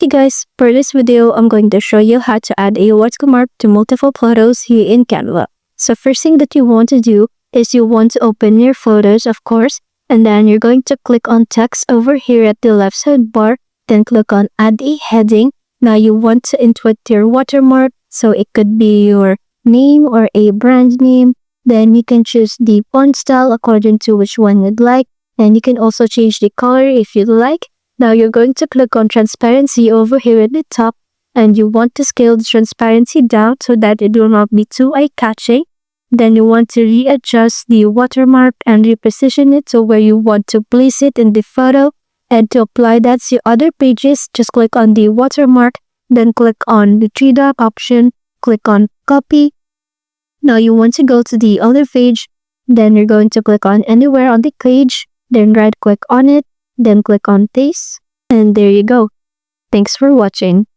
Hey guys, for this video, I'm going to show you how to add a watermark to multiple photos here in Canva. So first thing that you want to do is you want to open your photos, of course, and then you're going to click on text over here at the left side bar, then click on add a heading. Now you want to input your watermark, so it could be your name or a brand name. Then you can choose the font style according to which one you'd like, and you can also change the color if you'd like. Now you're going to click on transparency over here at the top, and you want to scale the transparency down so that it will not be too eye-catching. Then you want to readjust the watermark and reposition it to where you want to place it in the photo. And to apply that to other pages, just click on the watermark, then click on the three dot option, click on copy. Now you want to go to the other page, then you're going to click on anywhere on the page, then right click on it, then click on paste, and there you go. Thanks for watching.